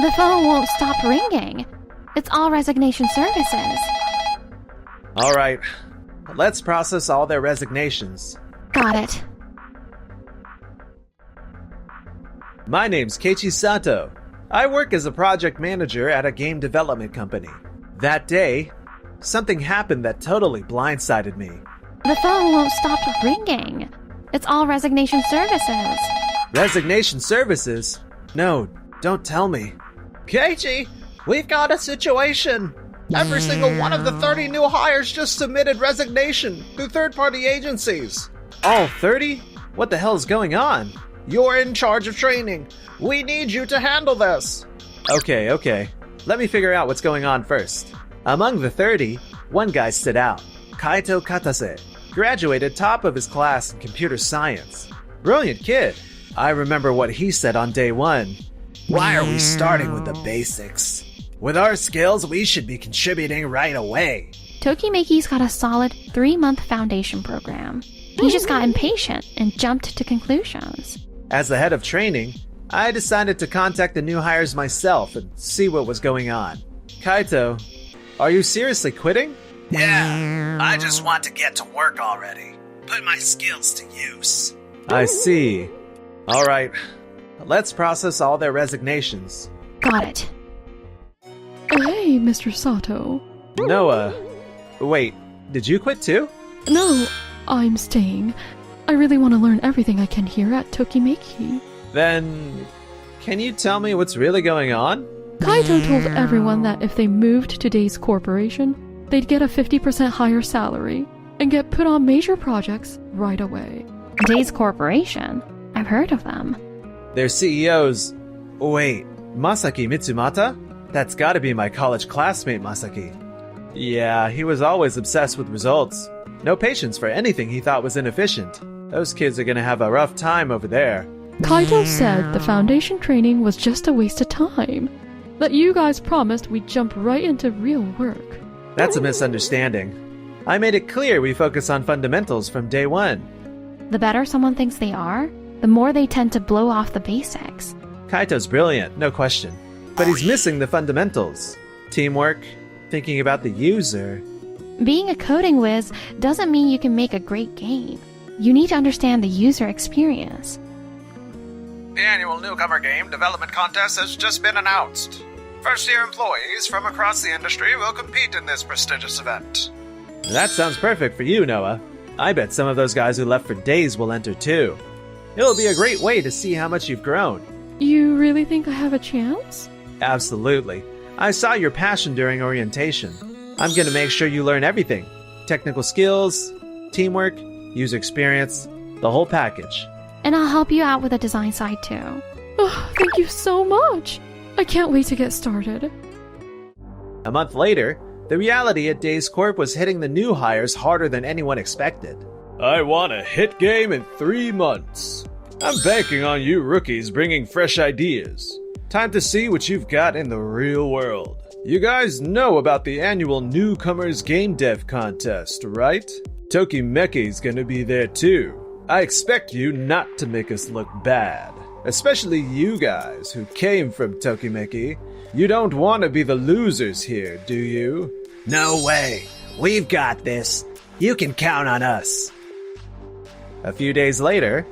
The phone won't stop ringing. It's all resignation services. All right, let's process all their resignations. Got it. My name's Keiichi Sato. I work as a project manager at a game development company. That day, something happened that totally blindsided me. The phone won't stop ringing. It's all resignation services. Resignation services? No, don't tell me. Keiichi, we've got a situation. Every single one of the 30 new hires just submitted resignation through third-party agencies. All 30? What the hell is going on? You're in charge of training. We need you to handle this. Okay. Let me figure out what's going on first. Among the 30, one guy stood out. Kaito Katase. Graduated top of his class in computer science. Brilliant kid. I remember what he said on day one. Why are we starting with the basics? With our skills, we should be contributing right away. Tokimeki's got a solid 3-month foundation program. He just got impatient and jumped to conclusions. As the head of training, I decided to contact the new hires myself and see what was going on. Kaito, are you seriously quitting? Yeah, I just want to get to work already. Put my skills to use. I see. All right, let's process all their resignations. Got it. Hey, Mr. Sato. Noah, wait, did you quit too? No, I'm staying. I really want to learn everything I can here at Tokimeki. Then, can you tell me what's really going on? Kaito told everyone that if they moved to Days Corporation, they'd get a 50% higher salary and get put on major projects right away. Days Corporation? I've heard of them. Their CEO's... Wait, Masaki Mitsumata? That's gotta be my college classmate Masaki. Yeah, he was always obsessed with results. No patience for anything he thought was inefficient. Those kids are gonna have a rough time over there. Kaito said the foundation training was just a waste of time. That you guys promised we'd jump right into real work. That's a misunderstanding. I made it clear we focus on fundamentals from day one. The better someone thinks they are, the more they tend to blow off the basics. Kaito's brilliant, no question. But he's missing the fundamentals. Teamwork, thinking about the user. Being a coding whiz doesn't mean you can make a great game. You need to understand the user experience. The annual Newcomer Game Development Contest has just been announced. First-year employees from across the industry will compete in this prestigious event. That sounds perfect for you, Noah. I bet some of those guys who left for days will enter too. It'll be a great way to see how much you've grown. You really think I have a chance? Absolutely. I saw your passion during orientation. I'm gonna make sure you learn everything. Technical skills, teamwork, user experience, the whole package. And I'll help you out with the design side too. Oh, thank you so much. I can't wait to get started. A month later, the reality at Days Corp was hitting the new hires harder than anyone expected. I want a hit game in 3 months. I'm banking on you rookies bringing fresh ideas. Time to see what you've got in the real world. You guys know about the annual Newcomers Game Dev Contest, right? Tokimeki's gonna be there too. I expect you not to make us look bad. Especially you guys who came from Tokimeki. You don't want to be the losers here, do you? No way. We've got this. You can count on us. A few days later...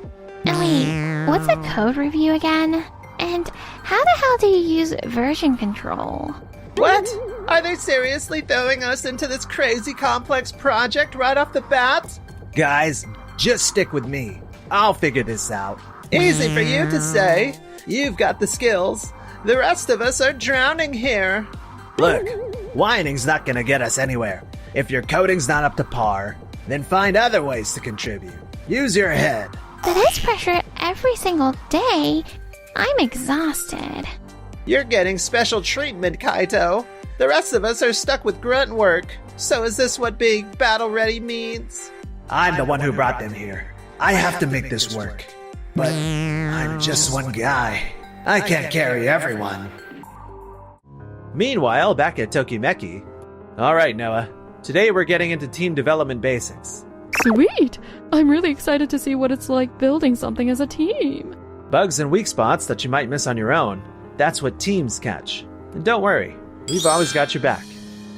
Wait, what's a code review again? And how the hell do you use version control? What? Are they seriously throwing us into this crazy complex project right off the bat? Guys, just stick with me. I'll figure this out. Easy for you to say. You've got the skills. The rest of us are drowning here. Look, whining's not gonna get us anywhere. If your coding's not up to par, then find other ways to contribute. Use your head. With this pressure every single day, I'm exhausted. You're getting special treatment, Kaito. The rest of us are stuck with grunt work. So is this what being battle-ready means? I'm the one who brought them here. I have to make this work. But I'm just one guy. I can't carry everyone. Meanwhile, back at Tokimeki. Alright, Noah. Today we're getting into team development basics. Sweet! I'm really excited to see what it's like building something as a team. Bugs and weak spots that you might miss on your own. That's what teams catch. And don't worry, we've always got your back.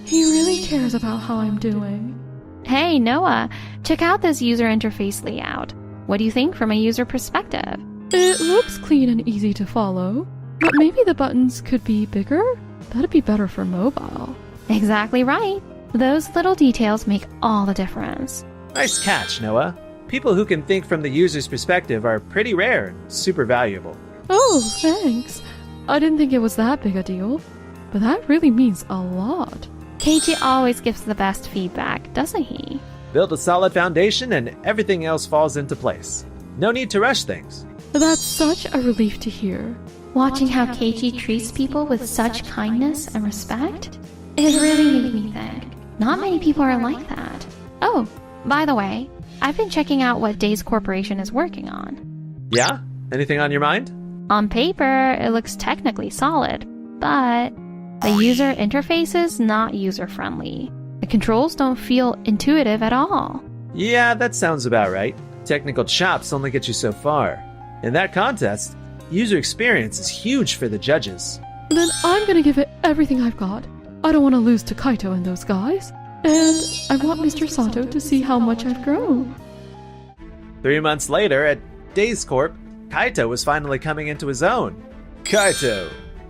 He really cares about how I'm doing. Hey, Noah, check out this user interface layout. What do you think from a user perspective? It looks clean and easy to follow, but maybe the buttons could be bigger? That'd be better for mobile. Exactly right. Those little details make all the difference. Nice catch, Noah. People who can think from the user's perspective are pretty rare and super valuable. Oh, thanks. I didn't think it was that big a deal, but that really means a lot. Keiichi always gives the best feedback, doesn't he? Build a solid foundation and everything else falls into place. No need to rush things. That's such a relief to hear. Watching how Keiichi treats people with such kindness and respect, it really made me think. Not many people are like that. Oh, by the way, I've been checking out what Days Corporation is working on. Yeah? Anything on your mind? On paper, it looks technically solid, but the user interface is not user-friendly. The controls don't feel intuitive at all. Yeah, that sounds about right. Technical chops only get you so far. In that contest, user experience is huge for the judges. Then I'm gonna give it everything I've got. I don't want to lose to Kaito and those guys. And I want Mr. Sato to see how much I've grown. 3 months later, at Days Corp, Kaito was finally coming into his own. Kaito,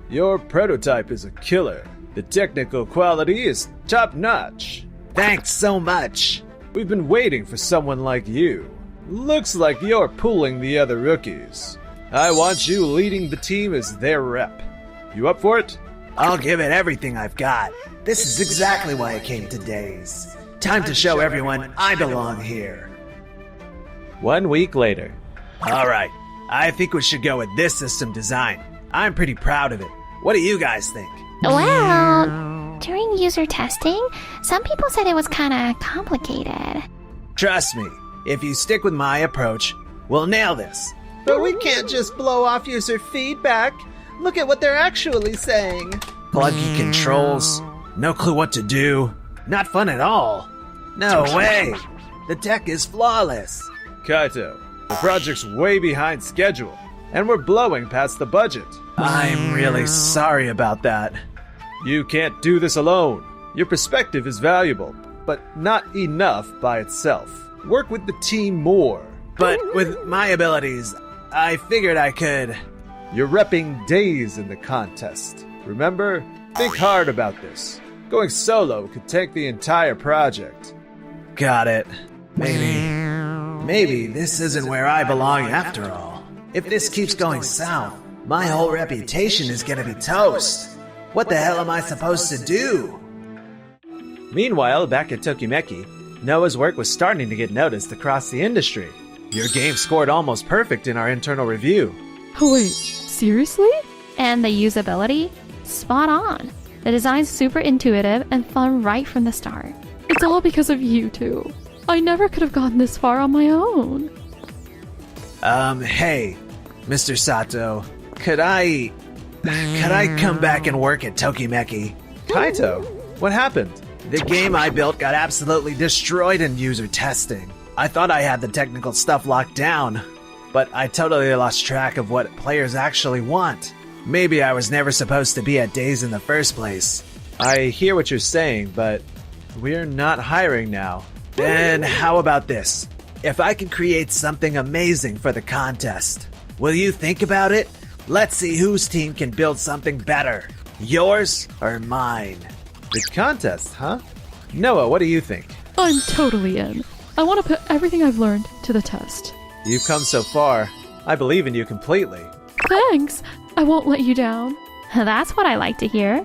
your prototype is a killer. The technical quality is top-notch. Thanks so much. We've been waiting for someone like you. Looks like you're pulling the other rookies. I want you leading the team as their rep. You up for it? I'll give it everything I've got. This is exactly why I came to Days. Time to show everyone I belong here. 1 week later. Alright, I think we should go with this system design. I'm pretty proud of it. What do you guys think? Well, during user testing, some people said it was kinda complicated. Trust me, if you stick with my approach, we'll nail this. But we can't just blow off user feedback. Look at what they're actually saying. Clunky controls, no clue what to do, not fun at all. No way, the tech is flawless. Kaito, the project's way behind schedule, and we're blowing past the budget. I'm really sorry about that. You can't do this alone. Your perspective is valuable, but not enough by itself. Work with the team more. But with my abilities, I figured I could. You're repping Days in the contest. Remember? Think hard about this. Going solo could tank the entire project. Got it. Maybe this isn't where I belong after all. If this keeps going south, my whole reputation is gonna be toast. What the hell am I supposed to do? Meanwhile, back at Tokimeki, Noah's work was starting to get noticed across the industry. Your game scored almost perfect in our internal review. Oh wait, seriously? And the usability? Spot on. The design's super intuitive and fun right from the start. It's all because of you two. I never could have gotten this far on my own. Hey, Mr. Sato, could I come back and work at Tokimeki? Kaito, what happened? The game I built got absolutely destroyed in user testing. I thought I had the technical stuff locked down, but I totally lost track of what players actually want. Maybe I was never supposed to be at Days in the first place. I hear what you're saying, but we're not hiring now. Then how about this? If I can create something amazing for the contest, will you think about it? Let's see whose team can build something better. Yours or mine? The contest, huh? Noah, what do you think? I'm totally in. I want to put everything I've learned to the test. You've come so far. I believe in you completely. Thanks. I won't let you down. That's what I like to hear.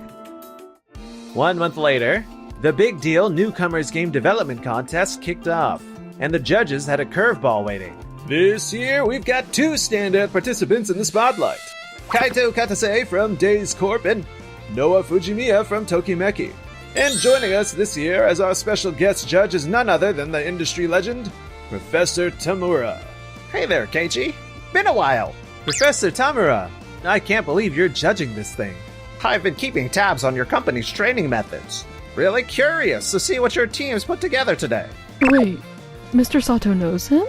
1 month later, the big deal Newcomers Game Development Contest kicked off, and the judges had a curveball waiting. This year, we've got 2 standout participants in the spotlight. Kaito Katase from Days Corp and Noah Fujimiya from Tokimeki. And joining us this year as our special guest judge is none other than the industry legend, Professor Tamura. Hey there, Keiichi. Been a while. Professor Tamura, I can't believe you're judging this thing. I've been keeping tabs on your company's training methods. Really curious to see what your team's put together today. Wait, Mr. Sato knows him?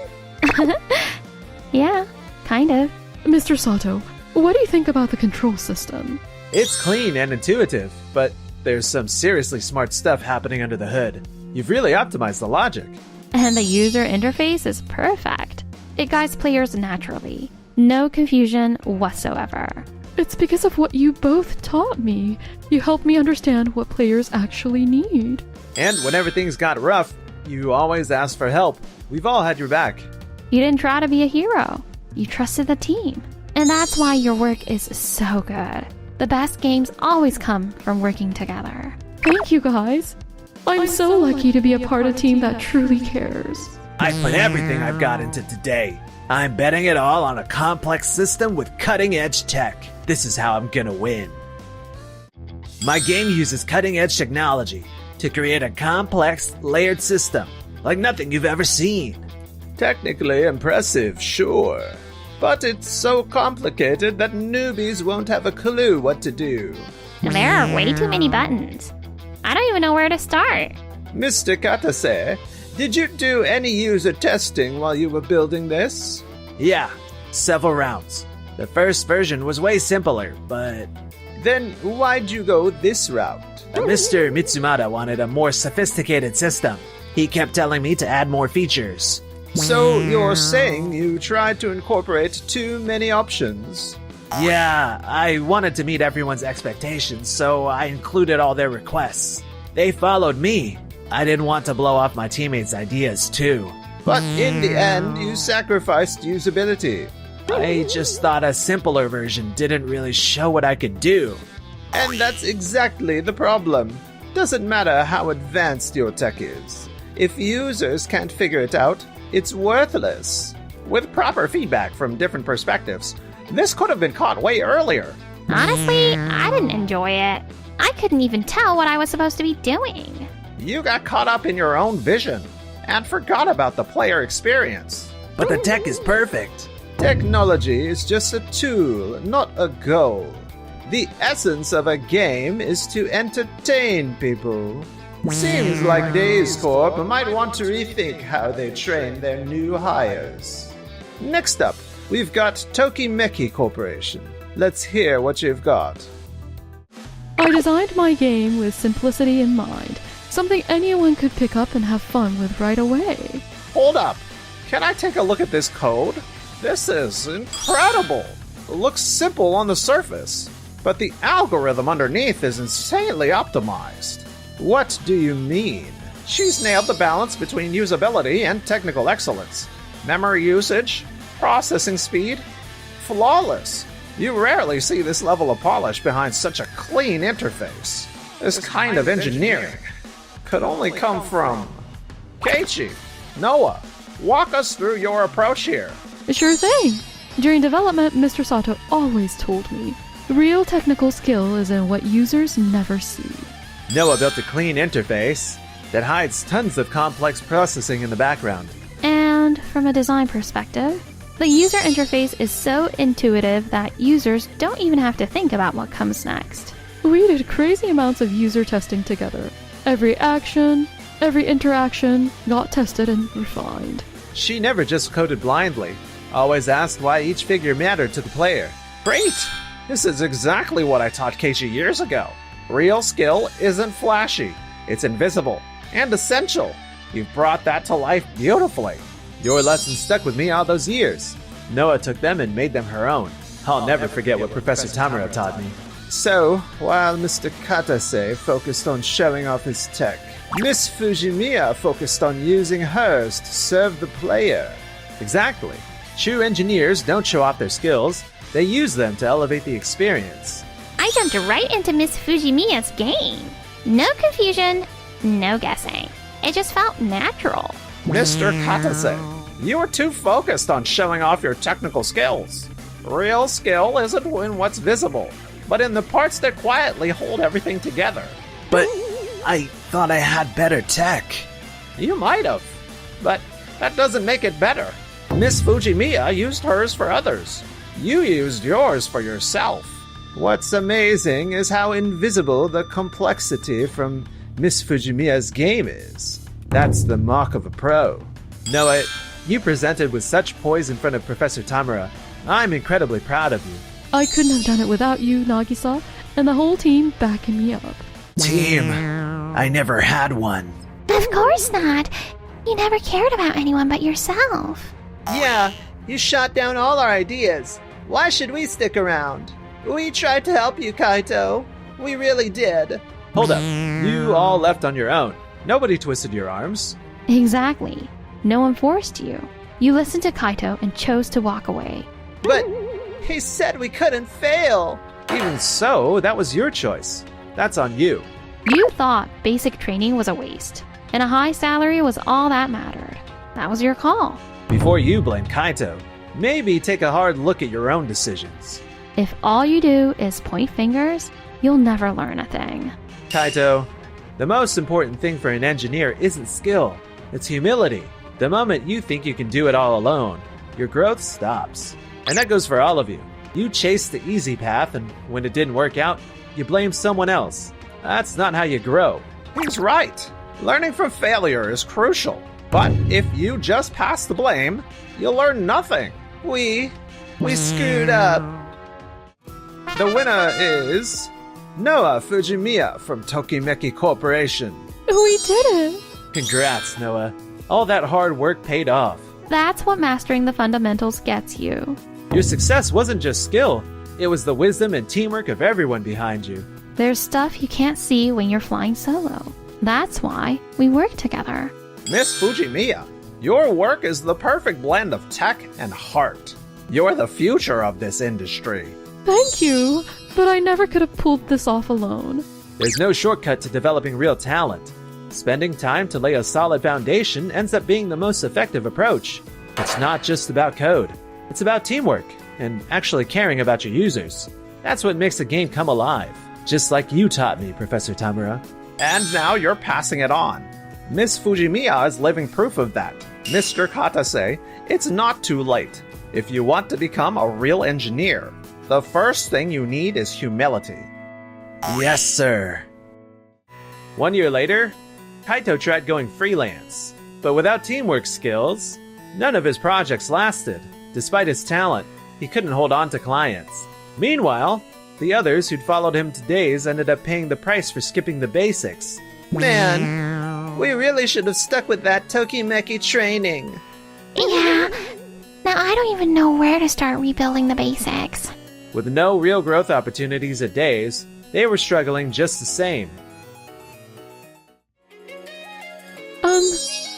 Yeah, kind of. Mr. Sato, What do you think about the control system? It's clean and intuitive, but there's some seriously smart stuff happening under the hood. You've really optimized the logic. And the user interface is perfect. It guides players naturally. No confusion whatsoever. It's because of what you both taught me. You helped me understand what players actually need. And whenever things got rough, you always asked for help. We've all had your back. You didn't try to be a hero. You trusted the team. And that's why your work is so good. The best games always come from working together. Thank you, guys. I'm so lucky to be a part of a team that truly cares. I put everything I've got into today. I'm betting it all on a complex system with cutting-edge tech. This is how I'm gonna win. My game uses cutting-edge technology to create a complex, layered system like nothing you've ever seen. Technically impressive, sure. But it's so complicated that newbies won't have a clue what to do. There are way too many buttons. I don't even know where to start. Mr. Katase, did you do any user testing while you were building this? Yeah, several rounds. The first version was way simpler, but Then why'd you go this route? Mr. Mitsumata wanted a more sophisticated system. He kept telling me to add more features. So you're saying you tried to incorporate too many options? Yeah, I wanted to meet everyone's expectations, so I included all their requests. They followed me. I didn't want to blow off my teammates' ideas, too. But in the end, you sacrificed usability. I just thought a simpler version didn't really show what I could do. And that's exactly the problem. Doesn't matter how advanced your tech is. If users can't figure it out, it's worthless. With proper feedback from different perspectives, this could have been caught way earlier. Honestly, I didn't enjoy it. I couldn't even tell what I was supposed to be doing. You got caught up in your own vision and forgot about the player experience. But the tech is perfect. Technology is just a tool, not a goal. The essence of a game is to entertain people. Seems like Days Corp might want to rethink how they train their new hires. Next up, we've got Tokimeki Corporation. Let's hear what you've got. I designed my game with simplicity in mind. Something anyone could pick up and have fun with right away. Hold up. Can I take a look at this code? This is incredible. It looks simple on the surface, but the algorithm underneath is insanely optimized. What do you mean? She's nailed the balance between usability and technical excellence. Memory usage, processing speed, flawless. You rarely see this level of polish behind such a clean interface. This kind of engineering could only come from Keiichi. Noah, walk us through your approach here. Sure thing. During development, Mr. Sato always told me, real technical skill is in what users never see. Noah built a clean interface that hides tons of complex processing in the background. And from a design perspective, the user interface is so intuitive that users don't even have to think about what comes next. We did crazy amounts of user testing together. Every action, every interaction got tested and refined. She never just coded blindly, always asked why each figure mattered to the player. Great! This is exactly what I taught Keiichi years ago. Real skill isn't flashy, it's invisible and essential. You've brought that to life beautifully. Your lessons stuck with me all those years. Noah took them and made them her own. I'll never forget what Professor Tamura taught me. So, while Mr. Katase focused on showing off his tech, Miss Fujimiya focused on using hers to serve the player. Exactly. True engineers don't show off their skills, they use them to elevate the experience. I jumped right into Miss Fujimiya's game. No confusion, no guessing. It just felt natural. Mr. Katase, you are too focused on showing off your technical skills. Real skill isn't in what's visible, but in the parts that quietly hold everything together. But I thought I had better tech. You might have, but that doesn't make it better. Miss Fujimiya used hers for others. You used yours for yourself. What's amazing is how invisible the complexity from Miss Fujimiya's game is. That's the mark of a pro. Noah, you presented with such poise in front of Professor Tamura. I'm incredibly proud of you. I couldn't have done it without you, Nagisa, and the whole team backing me up. Team. I never had one. Of course not. You never cared about anyone but yourself. Yeah, you shot down all our ideas. Why should we stick around? We tried to help you, Kaito. We really did. Hold up. You all left on your own. Nobody twisted your arms. Exactly. No one forced you. You listened to Kaito and chose to walk away. But he said we couldn't fail. Even so, that was your choice. That's on you. You thought basic training was a waste, and a high salary was all that mattered. That was your call. Before you blame Kaito, maybe take a hard look at your own decisions. If all you do is point fingers, you'll never learn a thing. Kaito, the most important thing for an engineer isn't skill, it's humility. The moment you think you can do it all alone, your growth stops. And that goes for all of you. You chased the easy path, and when it didn't work out, you blame someone else. That's not how you grow. He's right. Learning from failure is crucial. But if you just pass the blame, you'll learn nothing. We screwed up. The winner is Noah Fujimiya from Tokimeki Corporation. We did it! Congrats, Noah. All that hard work paid off. That's what mastering the fundamentals gets you. Your success wasn't just skill, it was the wisdom and teamwork of everyone behind you. There's stuff you can't see when you're flying solo. That's why we work together. Miss Fujimiya, your work is the perfect blend of tech and heart. You're the future of this industry. Thank you, but I never could have pulled this off alone. There's no shortcut to developing real talent. Spending time to lay a solid foundation ends up being the most effective approach. It's not just about code. It's about teamwork and actually caring about your users. That's what makes a game come alive. Just like you taught me, Professor Tamura. And now you're passing it on. Miss Fujimiya is living proof of that. Mr. Katase, it's not too late. If you want to become a real engineer, the first thing you need is humility. Yes, sir. 1 year later, Kaito tried going freelance. But without teamwork skills, none of his projects lasted. Despite his talent, he couldn't hold on to clients. Meanwhile, the others who'd followed him to days ended up paying the price for skipping the basics. Man, we really should have stuck with that Tokimeki training. Yeah. Now I don't even know where to start rebuilding the basics. With no real growth opportunities at days, they were struggling just the same.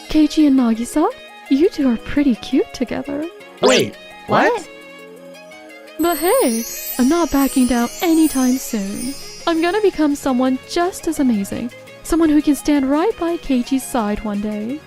Keiichi and Nagisa, you two are pretty cute together. Wait, what? But hey, I'm not backing down anytime soon. I'm gonna become someone just as amazing. Someone who can stand right by Keiichi's side one day.